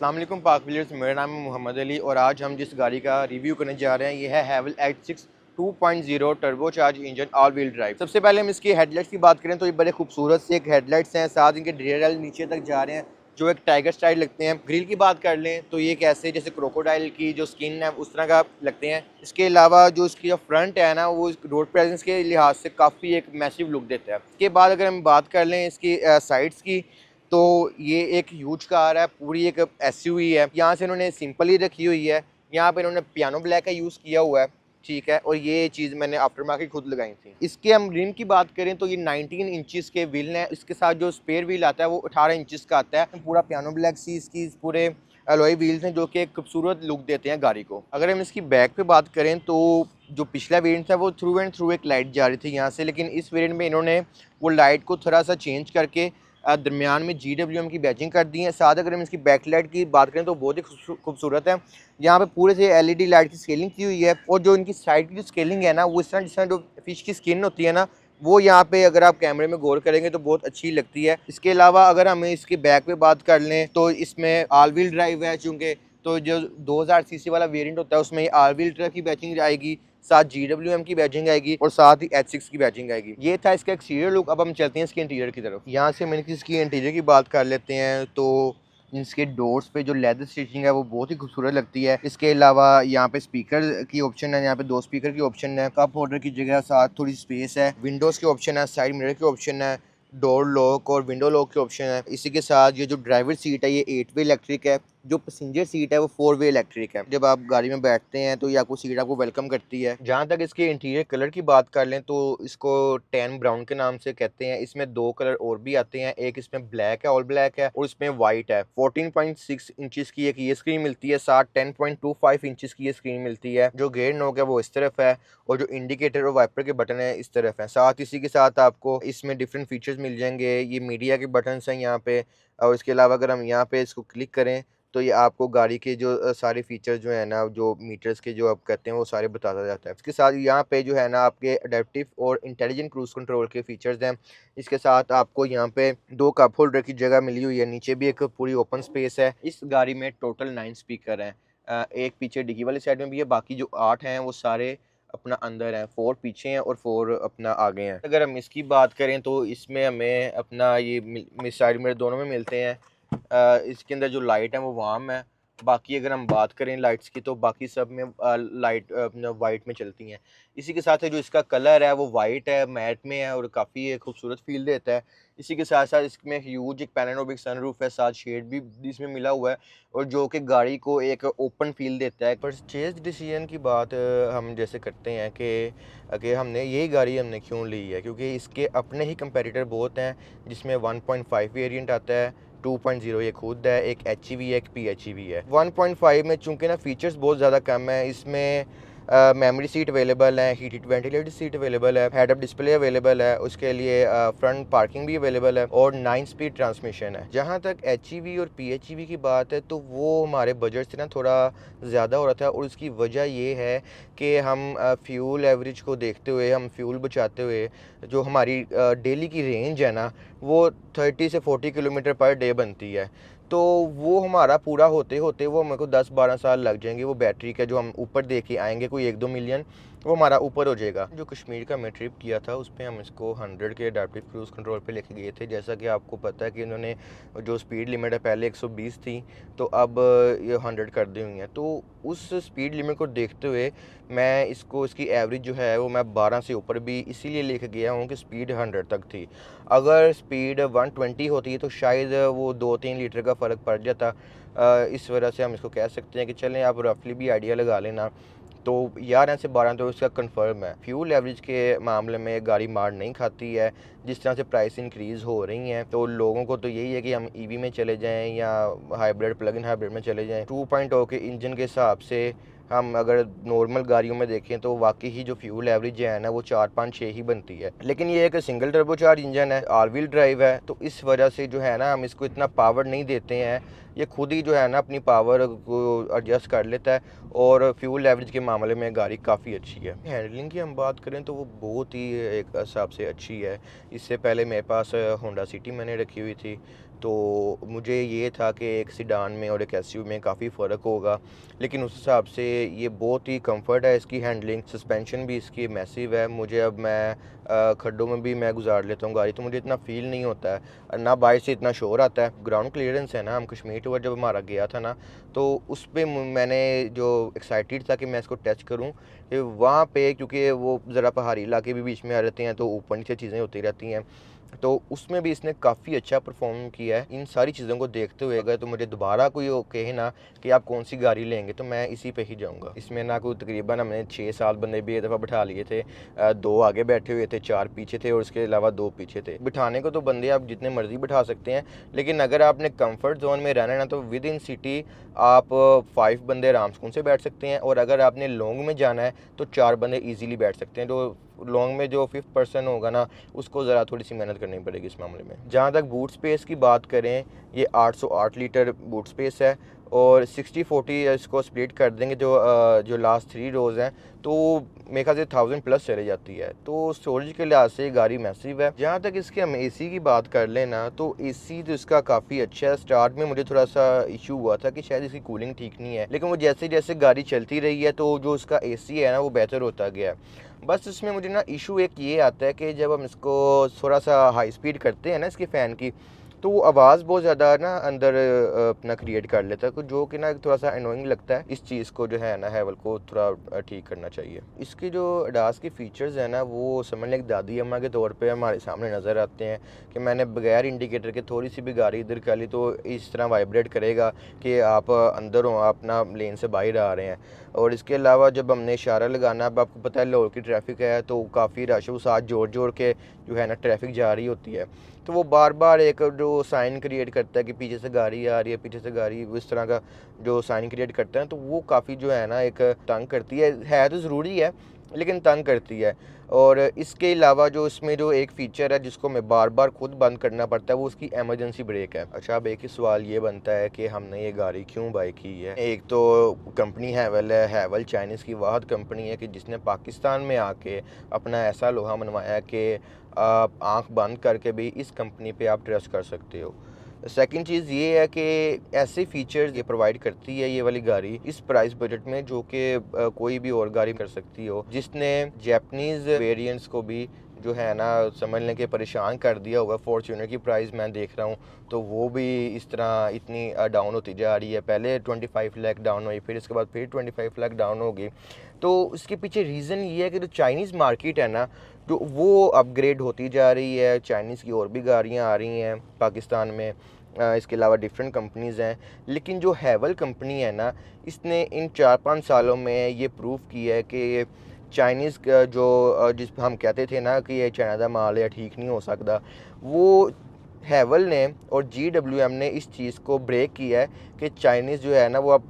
अस्सलाम वालेकुम पाक व्यूअर्स, मेरा नाम है मोहम्मद अली और आज हम जिस गाड़ी का रिव्यू करने जा रहे हैं ये है हैवल H6 2.0 turbocharge engine all wheel drive. सबसे पहले हम इसकी हेडलाइट्स की बात करें तो ये बड़े खूबसूरत से एक हेडलाइट्स हैं, साथ इनके डीआरएल नीचे तक जा रहे हैं जो एक टाइगर स्टाइल लगते हैं। ग्रिल की बात कर लें तो ये कैसे जैसे क्रोकोडाइल की जो स्किन है उस तरह का लगते हैं। इसके अलावा जो इसकी जो फ्रंट है ना वो रोड प्रेजेंस के लिहाज से काफ़ी एक मैसिव लुक देता है। इसके बाद अगर हम बात कर लें इसकी साइड्स की तो ये एक ह्यूज कार है, पूरी एक एसयूवी है। यहाँ से इन्होंने सिंपल ही रखी हुई है, यहाँ पे इन्होंने पियानो ब्लैक का यूज़ किया हुआ है, ठीक है। और ये चीज़ मैंने आफ्टर मार्केट खुद लगाई थी। इसके हम रिम की बात करें तो ये 19 इंचेस के व्हील हैं। इसके साथ जो स्पेयर व्हील आता है वो 18 इंचेस का आता है। पूरा पियानो ब्लैक सी इसकी पूरे अलॉय व्हील्स हैं जो कि एक खूबसूरत लुक देते हैं गाड़ी को। अगर हम इसकी बैक पे बात करें तो जो पिछला वेरिएंट था वो थ्रू एंड थ्रू एक लाइट जा रही थी यहाँ से, लेकिन इस वेरिएंट में इन्होंने वो लाइट को थोड़ा सा चेंज करके दरमियान में GWM की बैचिंग कर दी है। साथ अगर हम इसकी बैक लाइट की बात करें तो बहुत ही खूबसूरत है। यहाँ पे पूरे से LED लाइट की स्केलिंग की हुई है और जो इनकी साइड की जो स्केलिंग है ना वो इस तरह जिस तरह जो फिश की स्किन होती है ना वो यहाँ पे अगर आप कैमरे में गौर करेंगे तो बहुत अच्छी लगती है। इसके अलावा अगर हम इसके बैक पे बात कर लें तो इसमें ऑल व्हील ड्राइव है, चूँकि तो जो 2000 सीसी वाला वेरिएंट होता है उसमें ऑल व्हील ड्राइव की बैचिंग आएगी, साथ GWM की बैचिंग आएगी और साथ ही H6 की बैचिंग आएगी। ये था इसका एक्सटीरियर लुक। अब हम चलते हैं इसके इंटीरियर की तरफ। यहाँ से मैंने इसकी इंटीरियर की बात कर लेते हैं तो इसके डोर्स पे जो लेदर स्टिचिंग है वो बहुत ही खूबसूरत लगती है। इसके अलावा यहाँ पे स्पीकर की ऑप्शन है, यहाँ पे 2 स्पीकर की ऑप्शन है, कप होल्डर की जगह साथ थोड़ी स्पेस है, विंडोज़ के ऑप्शन है, साइड मिरर के ऑप्शन है, डोर लॉक और विंडो लॉक के ऑप्शन है। इसी के साथ ये जो ड्राइवर सीट है ये 8 वे इलेक्ट्रिक है, जो पैसेंजर सीट है वो 4 वे इलेक्ट्रिक है। जब आप गाड़ी में बैठते हैं तो ये आपको सीट आपको वेलकम करती है। जहाँ तक इसके इंटीरियर कलर की बात कर लें तो इसको टैन ब्राउन के नाम से कहते हैं। इसमें 2 कलर और भी आते हैं, एक इसमें ब्लैक है, ऑल ब्लैक है, और इसमें वाइट है। 14.6 इंचेस की एक ये स्क्रीन मिलती है, साथ 10.25 इंचेस की ये स्क्रीन मिलती है। जो गेयर नॉक है वो इस तरफ है और जो इंडिकेटर और वाइपर के बटन है इस तरफ है। साथ इसी के साथ आपको इसमें डिफरेंट फीचर्स मिल जाएंगे। ये मीडिया के बटन हैं यहाँ पे, और इसके अलावा अगर हम यहाँ पे इसको क्लिक करें तो ये आपको गाड़ी के जो सारे फीचर्स जो है ना, जो मीटर्स के जो आप कहते हैं वो सारे बताता जाता है। इसके साथ यहाँ पे जो है ना आपके अडेप्टिव और इंटेलिजेंट क्रूज कंट्रोल के फीचर्स हैं। इसके साथ आपको यहाँ पे 2 कप होल्डर की जगह मिली हुई है, नीचे भी एक पूरी ओपन स्पेस है। इस गाड़ी में टोटल 9 स्पीकर हैं, एक पीछे डिग्गी वाली साइड में भी है, बाकी जो 8 हैं वो सारे अपना अंदर हैं, 4 पीछे हैं और 4 अपना आगे हैं। अगर हम इसकी बात करें तो इसमें हमें अपना ये साइड मिरर दोनों में मिलते हैं। इसके अंदर जो लाइट है वो वार्म है। बाकी अगर हम बात करें लाइट्स की तो बाकी सब में लाइट वाइट में चलती हैं। इसी के साथ जो इसका कलर है वो वाइट है, मैट में है और काफ़ी खूबसूरत फील देता है। इसी के साथ साथ इसमें ह्यूज एक पैनोरामिक सनरूफ है, साथ शेड भी इसमें मिला हुआ है और जो कि गाड़ी को एक ओपन फील देता है। परचेज डिसीजन की बात हम जैसे करते हैं कि हमने यही गाड़ी हमने क्यों ली है, क्योंकि इसके अपने ही कंपेटिटर बहुत हैं जिसमें 1.5 वेरिएंट आता है, 2.0 ये खुद है, एक HEV है, एक PHEV है। 1.5 में चूंकि ना फीचर्स बहुत ज़्यादा कम है, इसमें मेमोरी सीट अवेलेबल है, हीटेड वेंटिलेटेड सीट अवेलेबल है, हेड अप डिस्प्ले अवेलेबल है, उसके लिए फ्रंट पार्किंग भी अवेलेबल है और 9 स्पीड ट्रांसमिशन है। जहाँ तक HEV और PHEV की बात है तो वो हमारे बजट से ना थोड़ा ज़्यादा हो रहा था और उसकी वजह ये है कि हम फ्यूल एवरेज को देखते हुए, हम फ्यूल बचाते हुए जो हमारी डेली की रेंज है ना वो 30 से 40 किलोमीटर पर डे बनती है, तो वो हमारा पूरा होते होते वो मेरे को 10-12 साल लग जाएंगे। वो बैटरी का जो हम ऊपर देख के आएंगे कोई 1-2 मिलियन वो हमारा ऊपर हो जाएगा। जो कश्मीर का मैं ट्रिप किया था उस पर हम इसको 100 के अडैप्टिव क्रूज़ कंट्रोल पे लेके गए थे। जैसा कि आपको पता है कि इन्होंने जो स्पीड लिमिट है पहले 120 थी तो अब ये 100 कर दी हुई है। तो उस स्पीड लिमिट को देखते हुए मैं इसको इसकी एवरेज जो है वो मैं 12 से ऊपर भी इसीलिए लेके गया हूँ कि स्पीड 100 तक थी। अगर स्पीड 120 होती तो शायद वो 2-3 लीटर का फ़र्क पड़ जाता। इस वजह से हम इसको कह सकते हैं कि चलें आप रफली भी आइडिया लगा लेना तो 11 से 12 तो इसका कंफर्म है। फ्यूल एवरेज के मामले में गाड़ी मार नहीं खाती है। जिस तरह से प्राइस इंक्रीज़ हो रही हैं तो लोगों को तो यही है कि हम EV में चले जाएं या हाइब्रिड प्लग इन हाइब्रिड में चले जाएं। 2.0 के इंजन के हिसाब से हम अगर नॉर्मल गाड़ियों में देखें तो वाकई ही जो फ्यूल एवरेज है ना वो 4-5-6 ही बनती है, लेकिन ये एक सिंगल टर्बोचार्ज इंजन है, ऑल व्हील ड्राइव है, तो इस वजह से जो है ना हम इसको इतना पावर नहीं देते हैं ये खुद ही जो है ना अपनी पावर को एडजस्ट कर लेता है और फ्यूल एवरेज के मामले में गाड़ी काफ़ी अच्छी है। हैंडलिंग की हम बात करें तो वो बहुत ही एक हिसाब से अच्छी है। इससे पहले मेरे पास होंडा सिटी मैंने रखी हुई थी, तो मुझे ये था कि एक सीडान में और एक एसयूवी में काफ़ी फ़र्क होगा, लेकिन उस हिसाब से ये बहुत ही कंफर्ट है इसकी हैंडलिंग। सस्पेंशन भी इसकी मैसिव है। मुझे अब मैं खड्डों में भी मैं गुजार लेता हूँ गाड़ी, तो मुझे इतना फ़ील नहीं होता है, ना बाहर से इतना शोर आता है। ग्राउंड क्लियरेंस है ना, हम कश्मीर टूर जब हमारा गया था ना, तो उस पे मैंने जो एक्साइटेड था कि मैं इसको टच करूँ, वहाँ पे क्योंकि वो ज़रा पहाड़ी इलाके भी बीच में आ रहते हैं, तो ऊपर नीचे चीज़ें होती रहती हैं, तो उसमें भी इसने काफ़ी अच्छा परफॉर्म किया है। इन सारी चीज़ों को देखते हुए अगर तो मुझे दोबारा कोई कहे ना कि आप कौन सी गाड़ी लेंगे, तो मैं इसी पे ही जाऊंगा। इसमें ना कोई तकरीबन हमने 6-7 बंदे भी एक दफ़ा बिठा लिए थे, 2 आगे बैठे हुए थे, 4 पीछे थे और उसके अलावा 2 पीछे थे। बिठाने को तो बंदे आप जितने मर्जी बिठा सकते हैं, लेकिन अगर आपने कंफर्ट जोन में रहना है ना, तो विद इन सिटी आप 5 बंदे आराम सुकून से बैठ सकते हैं, और अगर आपने लॉन्ग में जाना है तो 4 बंदे ईजिली बैठ सकते हैं। तो लॉन्ग में जो 5th पर्सन होगा ना, उसको ज़रा थोड़ी सी मेहनत करनी पड़ेगी इस मामले में। जहाँ तक बूट स्पेस की बात करें, ये 808 लीटर बूट स्पेस है और 60-40 इसको स्प्लिट कर देंगे जो लास्ट 3 रोज़ हैं, तो मेरे ख्याल से 1000 प्लस चले जाती है। तो स्टोरेज के लिहाज से गाड़ी मैसिव है। जहाँ तक इसके हम एसी की बात कर लें ना, तो एसी तो इसका काफ़ी अच्छा है। स्टार्ट में मुझे थोड़ा सा इशू हुआ था कि शायद इसकी कूलिंग ठीक नहीं है, लेकिन वो जैसे जैसे गाड़ी चलती रही है तो जो उसका एसी है ना, वो बेहतर होता गया। बस इसमें मुझे ना इशू एक ये आता है कि जब हम इसको थोड़ा सा हाई स्पीड करते हैं ना इसके फ़ैन की, तो वो आवाज़ बहुत ज़्यादा ना अंदर अपना क्रिएट कर लेता है, जो कि ना थोड़ा सा अनोइंग लगता है। इस चीज़ को जो है ना हैवल को थोड़ा ठीक करना चाहिए। इसके जो अडास के फ़ीचर्स हैं ना, वो समझ लें एक दादी अम्मा के तौर पे हमारे सामने नज़र आते हैं कि मैंने बगैर इंडिकेटर के थोड़ी सी भी गाड़ी इधर कर ली तो इस तरह वाइब्रेट करेगा कि आप अंदर हो, आप ना लेन से बाहर आ रहे हैं। और इसके अलावा जब हमने इशारा लगाना, अब आपको पता है लाहौर की ट्रैफिक है तो काफ़ी रश है, वो साथ जोड़ जोड़ के जो है ना ट्रैफिक जा रही होती है, तो वो बार बार एक जो साइन क्रिएट करता है कि पीछे से गाड़ी आ रही है, पीछे से गाड़ी, इस तरह का जो साइन क्रिएट करता है, तो वो काफ़ी जो है ना एक तंग करती है तो ज़रूरी है लेकिन तंग करती है। और इसके अलावा जो इसमें जो एक फ़ीचर है जिसको मैं बार बार खुद बंद करना पड़ता है, वो उसकी एमरजेंसी ब्रेक है। अच्छा, अब एक ही सवाल ये बनता है कि हमने ये गाड़ी क्यों बाई की है। एक तो कंपनी हैवल है, हैवल चाइनीज़ की वाहद कंपनी है कि जिसने पाकिस्तान में आके अपना ऐसा लोहा मनवाया कि आप आँख बंद करके भी इस कंपनी पे आप ट्रस्ट कर सकते हो। सेकंड चीज़ ये है कि ऐसे फीचर्स ये प्रोवाइड करती है ये वाली गाड़ी इस प्राइस बजट में, जो कि कोई भी और गाड़ी कर सकती हो, जिसने जैपनीज़ वेरिएंट्स को भी जो है ना समझ लें कि परेशान कर दिया होगा। फॉर्च्यूनर की प्राइस मैं देख रहा हूँ तो वो भी इस तरह इतनी डाउन होती जा रही है। पहले 25 लाख डाउन हुई, फिर इसके बाद फिर 25 लाख डाउन होगी। तो इसके पीछे रीज़न ये है कि जो चाइनीज़ मार्केट है ना, जो वो अपग्रेड होती जा रही है। चाइनीज़ की और भी गाड़ियाँ आ रही हैं पाकिस्तान में, इसके अलावा डिफरेंट कंपनीज़ हैं, लेकिन जो हैवल कंपनी है ना, इसने इन 4-5 सालों में ये प्रूव किया है कि चाइनीज़ का जो जिस हम कहते थे ना कि ये चाइना का माल है, ठीक नहीं हो सकता, वो हैवल ने और GWM ने इस चीज़ को ब्रेक किया है कि चाइनीज़ जो है ना वो अब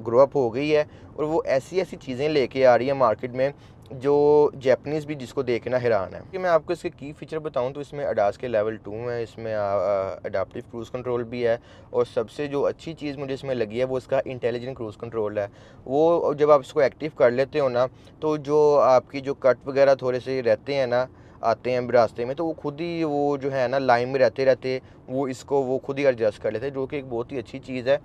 ग्रो अप हो गई है और वो ऐसी ऐसी चीज़ें लेके आ रही है मार्केट में जो जैपनीज़ भी जिसको देखना हैरान है। कि मैं आपको इसके की फ़ीचर बताऊं तो इसमें अडास के लेवल 2 है, इसमें अडाप्टिव क्रूज़ कंट्रोल भी है, और सबसे जो अच्छी चीज़ मुझे इसमें लगी है वो इसका इंटेलिजेंट क्रूज़ कंट्रोल है। वो जब आप इसको एक्टिव कर लेते हो ना, तो जो आपकी जो कट वगैरह थोड़े से रहते हैं ना, आते हैं रास्ते में, तो वो खुद ही वो जो है ना लाइन में रहते रहते वो खुद ही एडजस्ट कर लेते हैं, जो कि एक बहुत ही अच्छी चीज़ है।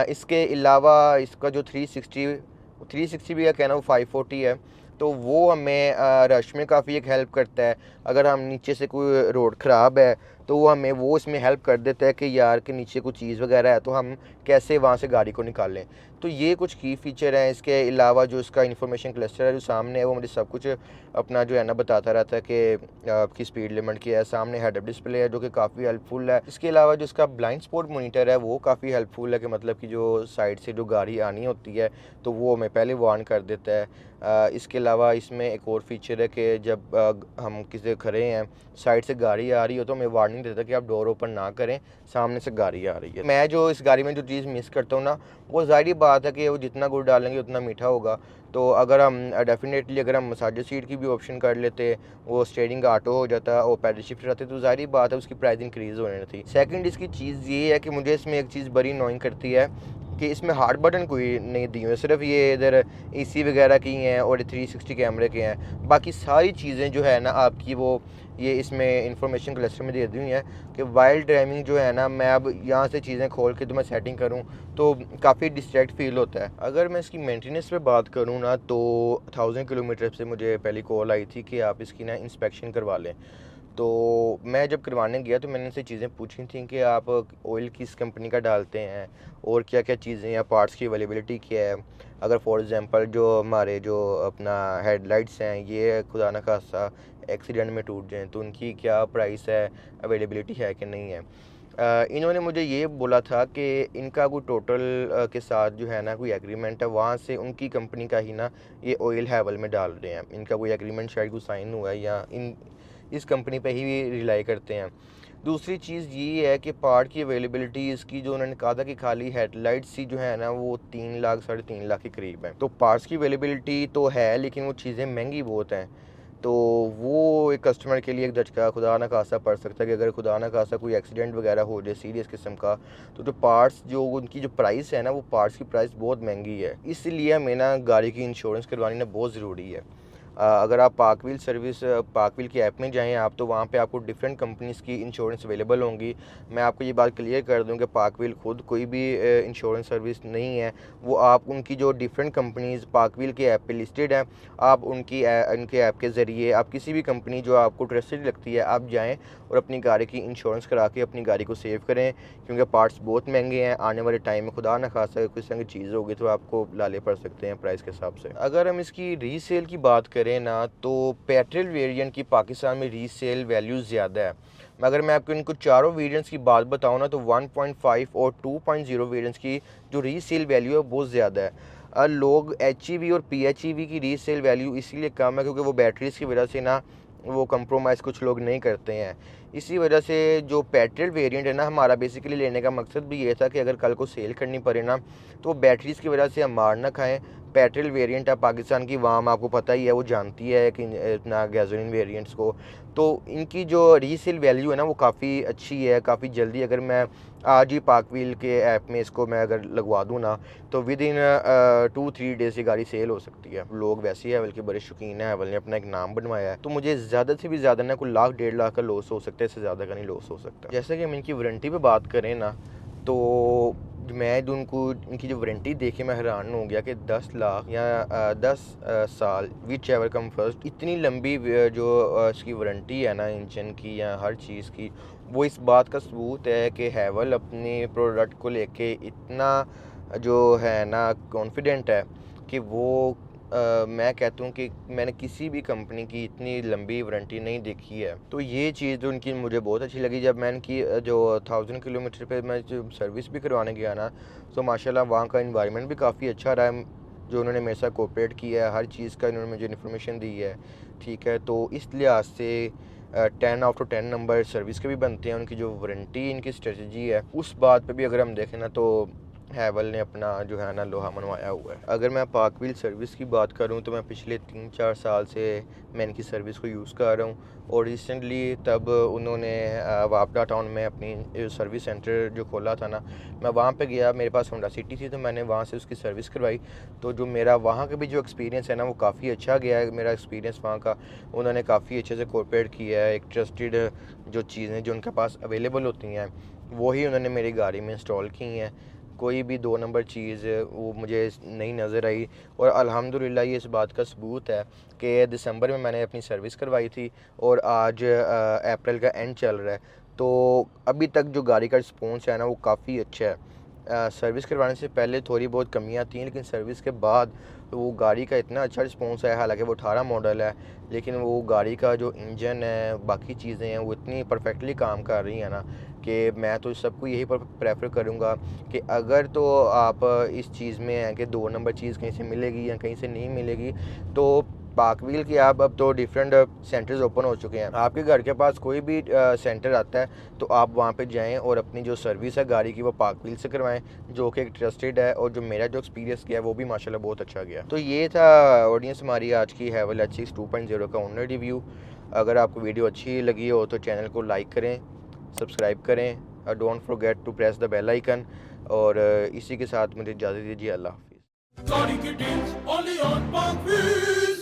इसके अलावा इसका जो 360 भी है कहना, वो 540 है, तो वो हमें रश में काफ़ी एक हेल्प करता है। अगर हम नीचे से कोई रोड ख़राब है तो वो हमें वो इसमें हेल्प कर देता है कि यार के नीचे कुछ चीज़ वगैरह है तो हम कैसे वहाँ से गाड़ी को निकालें। तो ये कुछ की फ़ीचर हैं। इसके अलावा जो इसका इंफॉर्मेशन क्लस्टर है जो सामने है, वो मुझे सब कुछ अपना जो है ना बताता रहता है कि आपकी स्पीड लिमिट क्या है। सामने हेड अप डिस्प्ले है जो कि काफ़ी हेल्पफुल है। इसके अलावा जो इसका ब्लाइंड स्पॉट मोनीटर है वो काफ़ी हेल्पफुल है, कि मतलब कि जो साइड से जो गाड़ी आनी होती है तो वो हमें पहले वार्न कर देता है। इसके अलावा इसमें एक और फीचर है कि जब हम किसी खड़े हैं, साइड से गाड़ी आ रही हो, तो हमें वार्निंग वार्निंग देता कि आप डोर ओपन ना करें, सामने से गाड़ी आ रही है। मैं जो इस गाड़ी में जो चीज़ मिस करता हूँ ना, वो ज़ाहिर बात है कि वो जितना गुड़ डालेंगे उतना मीठा होगा। तो अगर हम डेफिनेटली अगर हम मसाजर सीट की भी ऑप्शन कर लेते, वो स्टीयरिंग ऑटो हो जाता और पैडल शिफ्ट रहते, तो ज़ाहिर बात है उसकी प्राइस इंक्रीज़ होने थी। सेकंड इसकी चीज़ ये है कि मुझे इसमें एक चीज़ बड़ी अननोइंग करती है कि इसमें हार्ड बटन कोई नहीं दिए हुए, सिर्फ ये इधर एसी वगैरह की हैं और 360 कैमरे के हैं। बाकी सारी चीज़ें जो है ना आपकी वो ये इसमें इंफॉर्मेशन क्लस्टर में दे दी हुई हैं कि वाइल ड्राइविंग जो है ना, मैं अब यहाँ से चीज़ें खोल के तो मैं सेटिंग करूँ तो काफ़ी डिस्ट्रैक्ट फील होता है। अगर मैं इसकी मेंटेनेंस पे बात करूँ ना, तो 1000 किलोमीटर से मुझे पहली कॉल आई थी कि आप इसकी ना इंस्पेक्शन करवा लें। तो मैं जब करवाने गया तो मैंने इनसे चीज़ें पूछी थी कि आप ऑयल किस कंपनी का डालते हैं और क्या क्या चीज़ें या पार्ट्स की अवेलेबिलिटी क्या है। अगर फॉर एग्ज़ाम्पल जो हमारे जो अपना हेडलाइट्स हैं ये खुदा न खास्ता एक्सीडेंट में टूट जाएँ तो उनकी क्या प्राइस है, अवेलेबिलिटी है कि नहीं है। इन्होंने मुझे ये बोला था कि इनका कोई टोटल के साथ जो है ना कोई एग्रीमेंट है, वहाँ से उनकी कंपनी का ही ना ये ऑयल हैवल में डाल रहे हैं। इनका कोई एग्रीमेंट शायद कोई साइन हुआ है या इस कंपनी पे ही रिलाई करते हैं। दूसरी चीज़ ये है कि पार्ट की अवेलेबिलिटी इसकी जो उन्होंने कहा था कि खाली हेडलाइट्स ही जो है ना वो 3 लाख 3.5 लाख के करीब है। तो पार्ट्स की अवेलेबिलिटी तो है लेकिन वो चीज़ें महंगी बहुत हैं। तो वो एक कस्टमर के लिए एक झटका खुदा न खास्ता पड़ सकता है कि अगर खुदा न खास्ता कोई एक्सीडेंट वगैरह हो जाए सीरियस किस्म का, तो जो पार्ट्स जो उनकी जो प्राइस है ना, वो पार्ट्स की प्राइस बहुत महंगी है। इसलिए हमें ना गाड़ी की इंश्योरेंस करवानी ना बहुत ज़रूरी है। अगर आप पार्कव्हील सर्विस पार्कव्हील की ऐप में जाएँ आप, तो वहाँ पे आपको डिफरेंट कंपनीज़ की इंश्योरेंस अवेलेबल होंगी। मैं आपको ये बात क्लियर कर दूँ कि पार्कव्हील खुद कोई भी इंश्योरेंस सर्विस नहीं है। वो आप उनकी जो डिफरेंट कंपनीज़ पार्कव्हील के ऐप पे लिस्टेड हैं, आप उनके ऐप के ज़रिए आप किसी भी कंपनी जो आपको ट्रस्टेड लगती है, आप जाएँ और अपनी गाड़ी की इंश्योरेंस करा के अपनी गाड़ी को सेव करें, क्योंकि पार्ट्स बहुत महंगे हैं। आने वाले टाइम में खुदा न खास्ता किसी तरह की चीज़ होगी तो आपको लाले पड़ सकते हैं प्राइस के हिसाब से। अगर हम इसकी रीसेल की बात करें ना, तो पेट्रोल वेरिएंट की पाकिस्तान में रीसेल वैल्यू ज़्यादा है। मगर मैं आपको इनको चारों वेरिएंट्स की बात बताऊँ ना, तो 1.5 और 2.0 वेरिएंट्स की जो रीसेल वैल्यू है बहुत ज़्यादा है। लोग HEV और PHEV की रीसेल वैल्यू इसीलिए कम है क्योंकि वो बैटरीज़ की वजह से ना वो कंप्रोमाइज़ कुछ लोग नहीं करते हैं। इसी वजह से जो पेट्रोल वेरिएंट है ना, हमारा बेसिकली लेने का मकसद भी ये था कि अगर कल को सेल करनी पड़े ना, तो बैटरीज़ की वजह से हम मार ना खाएँ। पेट्रोल वेरिएंट है पाकिस्तान की वाम आपको पता ही है, वो जानती है कि इतना गैसोलीन वेरिएंट्स को। तो इनकी जो रीसेल वैल्यू है ना, वो काफ़ी अच्छी है, काफ़ी जल्दी। अगर मैं आज ही पार्कव्हील के ऐप में इसको मैं अगर लगवा दूँ ना, तो विद इन 2-3 डेज़ ये गाड़ी सेल हो सकती है। लोग वैसे ही हैवल के बड़े शौकीन हैं, हैवल ने अपना एक नाम बनवाया है। तो मुझे ज़्यादा से भी ज़्यादा ना कोई लाख 1.5 लाख का लॉस हो सकता है, इससे ज़्यादा का नहीं लॉस हो सकता। जैसे कि हम इनकी वारंटी पे बात करें ना, तो मैं जो इनकी जो वारंटी देख के मैं हैरान हो गया कि 10 लाख या 10 साल विच एवर कम फर्स्ट, इतनी लंबी जो इसकी वारंटी है ना इंजन की या हर चीज़ की, वो इस बात का सबूत है कि हैवल अपने प्रोडक्ट को लेके इतना जो है ना कॉन्फिडेंट है कि वो मैं कहता हूँ कि मैंने किसी भी कंपनी की इतनी लंबी वारंटी नहीं देखी है। तो ये चीज़ जो उनकी मुझे बहुत अच्छी लगी। जब मैं इनकी जो 1000 किलोमीटर पे मैं जो सर्विस भी करवाने गया ना, तो माशाल्लाह वहाँ का एनवायरनमेंट भी काफ़ी अच्छा रहा है। जो उन्होंने मेरे साथ कोऑपरेट किया है, हर चीज़ का इन्होंने मुझे इन्फॉर्मेशन दी है, ठीक है। तो इस लिहाज से 10 आउट ऑफ 10 नंबर सर्विस के भी बनते हैं। उनकी जो वारंटी इनकी स्ट्रेटजी है, उस बात पे भी अगर हम देखें ना, तो हैवल ने अपना जो है ना लोहा मनवाया हुआ है। अगर मैं पार्कव्हील सर्विस की बात करूं, तो मैं पिछले 3-4 साल से मैं इनकी सर्विस को यूज़ कर रहा हूं। और रिसेंटली तब उन्होंने वापडा टाउन में अपनी सर्विस सेंटर जो खोला था ना, मैं वहां पे गया। मेरे पास होंडा सिटी थी, तो मैंने वहां से उसकी सर्विस करवाई। तो जो मेरा वहां का भी जो एक्सपीरियंस है ना, वो काफ़ी अच्छा गया है मेरा एक्सपीरियंस वहाँ का। उन्होंने काफ़ी अच्छे से कोऑपरेट किया है। एक ट्रस्टेड जो चीज़ें जो उनके पास अवेलेबल होती हैं, वही उन्होंने मेरी गाड़ी में इंस्टॉल की हैं। कोई भी 2 नंबर चीज़ वो मुझे नहीं नज़र आई। और अल्हम्दुलिल्लाह ये इस बात का सबूत है कि दिसंबर में मैंने अपनी सर्विस करवाई थी और आज अप्रैल का एंड चल रहा है। तो अभी तक जो गाड़ी का रिस्पॉन्स है ना, वो काफ़ी अच्छा है। सर्विस करवाने से पहले थोड़ी बहुत कमियां थी, लेकिन सर्विस के बाद वो गाड़ी का इतना अच्छा रिस्पॉन्स है। हालांकि वो 18 मॉडल है, लेकिन वो गाड़ी का जो इंजन है, बाकी चीज़ें हैं, वो इतनी परफेक्टली काम कर रही हैं ना कि मैं तो सबको यही प्रेफर करूँगा कि अगर तो आप इस चीज़ में हैं कि 2 नंबर चीज़ कहीं से मिलेगी या कहीं से नहीं मिलेगी, तो पाक व्हील की अब तो डिफरेंट सेंटर्स ओपन हो चुके हैं। आपके घर के पास कोई भी सेंटर आता है तो आप वहाँ पे जाएं और अपनी जो सर्विस है गाड़ी की वो पाक व्हील से करवाएं, जो कि एक ट्रस्टेड है, और जो मेरा जो एक्सपीरियंस गया वो भी माशाल्लाह बहुत अच्छा गया। तो ये था ऑडियंस हमारी आज की हैवेल H6 2.0 का ओनर रिव्यू। अगर आपको वीडियो अच्छी लगी हो तो चैनल को लाइक करें, सब्सक्राइब करें और don't forget to press the bell icon. और इसी के साथ मुझे इजाज़त दीजिए। अल्लाह हाफिज़।